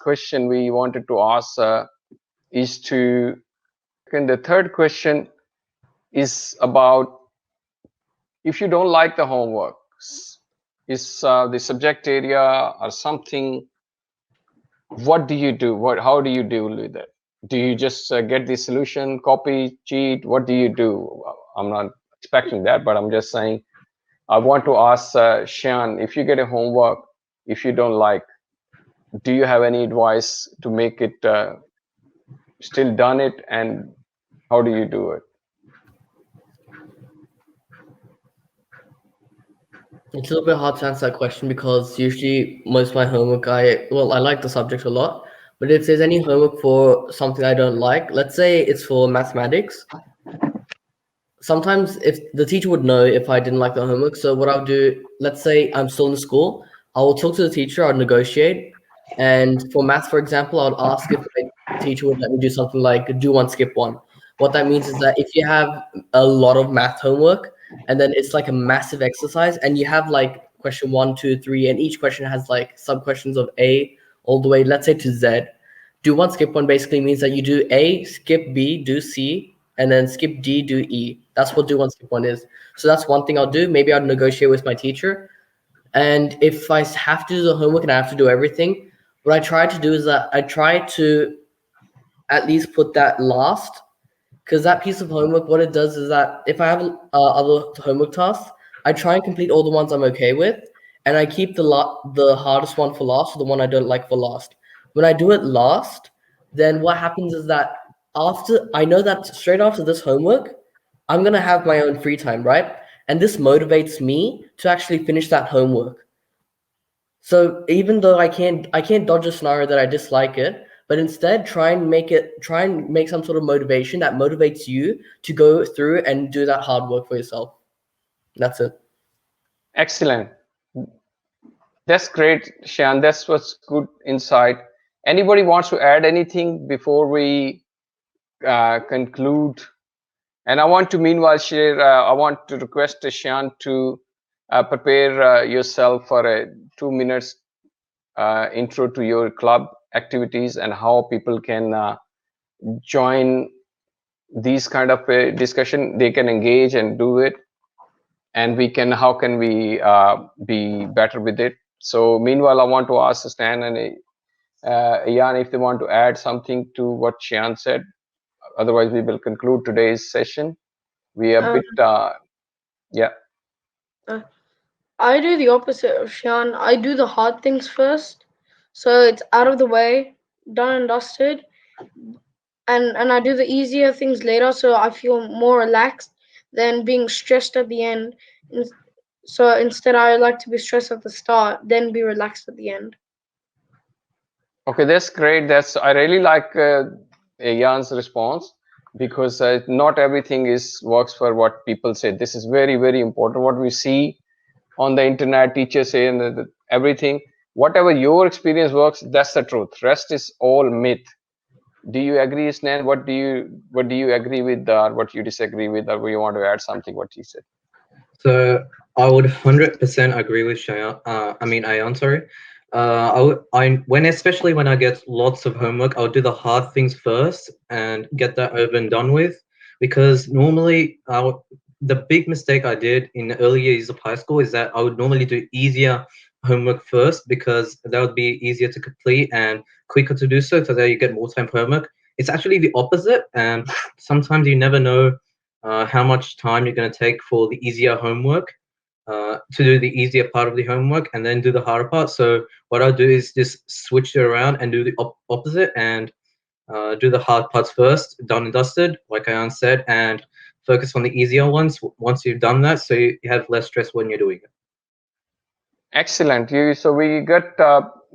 question we wanted to ask is to, and the third question is about, if you don't like the homework, is the subject area or something, what do you do? How do you deal with it? Do you just get the solution, copy, cheat? What do you do? I'm not expecting that, but I'm just saying, I want to ask Shan, if you get a homework, if you don't like, do you have any advice to make it still done it, and how do you do it? It's a little bit hard to answer that question because usually most of my homework, I like the subject a lot, but if there's any homework for something I don't like, let's say it's for mathematics, sometimes if the teacher would know if I didn't like the homework. So what I'll do, let's say I'm still in school, I will talk to the teacher, I'll negotiate. And for math, for example, I would ask if my teacher would let me do something like do one, skip one. What that means is that if you have a lot of math homework and then it's like a massive exercise and you have like question 1, 2, 3, and each question has like sub questions of A all the way, let's say to Z. Do one, skip one basically means that you do A, skip B, do C, and then skip D, do E. That's what do one, skip one is. So that's one thing I'll do. Maybe I'll negotiate with my teacher. And if I have to do the homework and I have to do everything, what I try to do is that I try to at least put that last, because that piece of homework, what it does is that if I have other homework tasks, I try and complete all the ones I'm okay with, and I keep the hardest one for last, or the one I don't like for last. When I do it last, then what happens is that after I know that straight after this homework, I'm gonna have my own free time, right? And this motivates me to actually finish that homework. So even though I can't dodge a scenario that I dislike it, but instead try and make some sort of motivation that motivates you to go through and do that hard work for yourself. That's it. Excellent. That's great, Shan. That's what's good insight. Anybody wants to add anything before we conclude? And I want to meanwhile share, I want to request Shan to prepare yourself for a 2 minutes intro to your club activities and how people can join these kind of a discussion. They can engage and do it, and how can we be better with it. So meanwhile, I want to ask Stan and Jan if they want to add something to what Shan said. Otherwise, we will conclude today's session. We are a bit, yeah. I do the opposite of Sean. I do the hard things first, so it's out of the way, done and dusted, and I do the easier things later, so I feel more relaxed than being stressed at the end. So instead, I like to be stressed at the start, then be relaxed at the end. Okay, that's great. I really like Jan's response, because not everything works for what people say. This is very, very important. What we see on the internet, teachers say, and everything, whatever your experience works, that's the truth. Rest is all myth. Do you agree, Snan? What do you agree with, or what you disagree with, or you want to add something what he said? So I would 100% agree with Shayan. Ayan, sorry. Especially when I get lots of homework, I'll do the hard things first and get that over and done with. Because normally, the big mistake I did in the early years of high school is that I would normally do easier homework first, because that would be easier to complete and quicker to do so that you get more time for homework. It's actually the opposite, and sometimes you never know how much time you're going to take for the easier homework, to do the easier part of the homework and then do the harder part. So what I'll do is just switch it around and do the opposite, and do the hard parts first, done and dusted, like Ayan said, and focus on the easier ones once you've done that, so you have less stress when you're doing it. Excellent. So we got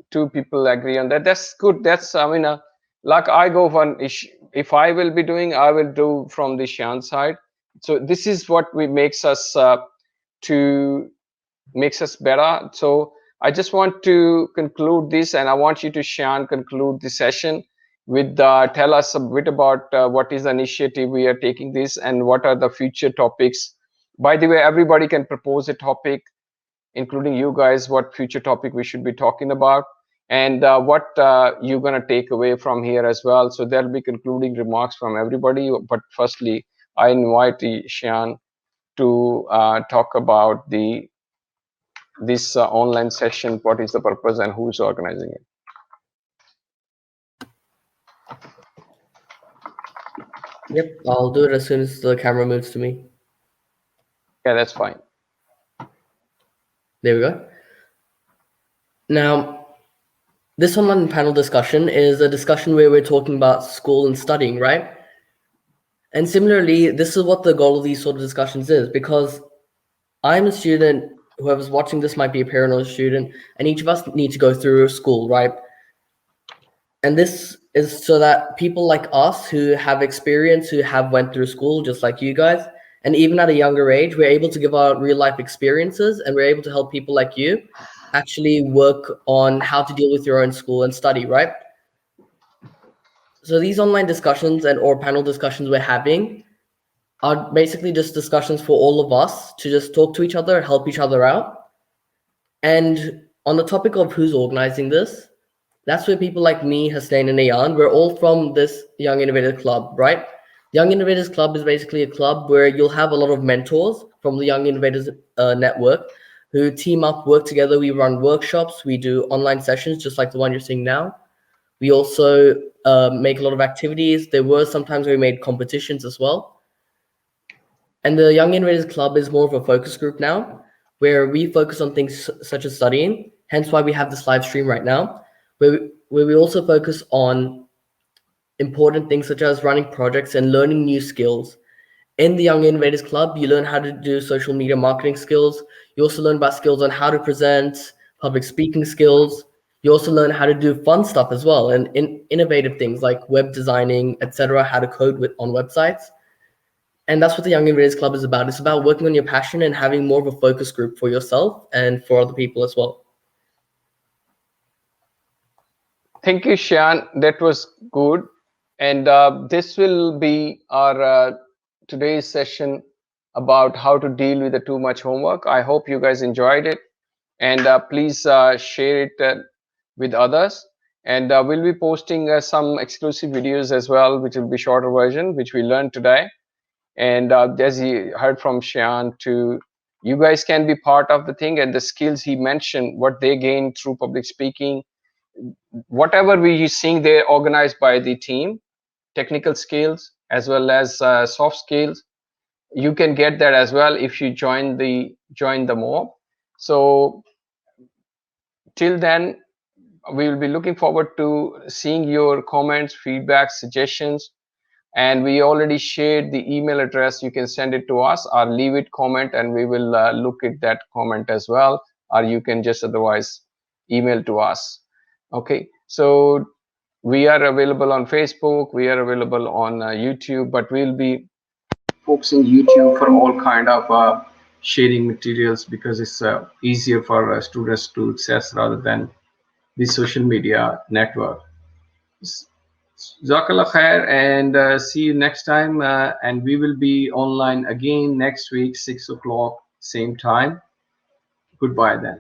two people agree on that. That's good. That's, like I go for if I will be doing, I will do from the Shan side. So this is what makes us better. So I just want to conclude this, and I want you to, Shan, conclude the session with tell us a bit about what is the initiative we are taking this, and what are the future topics. By the way, everybody can propose a topic, including you guys, what future topic we should be talking about. and what you're going to take away from here as well. So there'll be concluding remarks from everybody. But firstly, I invite Shian to talk about this online session. What is the purpose and who's organizing it? Yep, I'll do it as soon as the camera moves to me. Yeah, that's fine. There we go. Now, this online panel discussion is a discussion where we're talking about school and studying, right? And similarly, this is what the goal of these sort of discussions is, because I'm a student, whoever's watching this might be a parent or a student, and each of us need to go through school, right? And this is so that people like us who have experience, who have went through school, just like you guys, and even at a younger age, we're able to give our real life experiences, and we're able to help people like you actually work on how to deal with your own school and study, right? So these online discussions and or panel discussions we're having are basically just discussions for all of us to just talk to each other, help each other out. And on the topic of who's organizing this, that's where people like me, Hussein and Ayan, we're all from this Young Innovators Club, right? Young Innovators Club is basically a club where you'll have a lot of mentors from the Young Innovators Network who team up, work together. We run workshops, we do online sessions just like the one you're seeing now. We also make a lot of activities. There were sometimes we made competitions as well. And the Young Innovators Club is more of a focus group now, where we focus on things such as studying, hence why we have this live stream right now, where we also focus on important things such as running projects and learning new skills. In the Young Innovators Club, you learn how to do social media marketing skills. You also learn about skills on how to present, public speaking skills. You also learn how to do fun stuff as well, and innovative things like web designing, etc., how to code on websites. And that's what the Young Innovators Club is about. It's about working on your passion and having more of a focus group for yourself and for other people as well. Thank you, Shian. That was good. And this will be our today's session about how to deal with the too much homework. I hope you guys enjoyed it. And please share it with others. And we'll be posting some exclusive videos as well, which will be shorter version, which we learned today. And as you heard from Shian, you guys can be part of the thing, and the skills he mentioned, what they gain through public speaking, whatever we seeing there organized by the team, technical skills as well as soft skills, you can get that as well if you join the mob. So till then, we will be looking forward to seeing your comments, feedback, suggestions. And we already shared the email address. You can send it to us or leave it comment, and we will look at that comment as well. Or you can just otherwise email to us. Okay, so we are available on Facebook. We are available on YouTube, but we'll be focusing YouTube for all kind of sharing materials because it's easier for students to access rather than the social media network. Jazakallah khair, and see you next time. And we will be online again next week, 6 o'clock, same time. Goodbye then.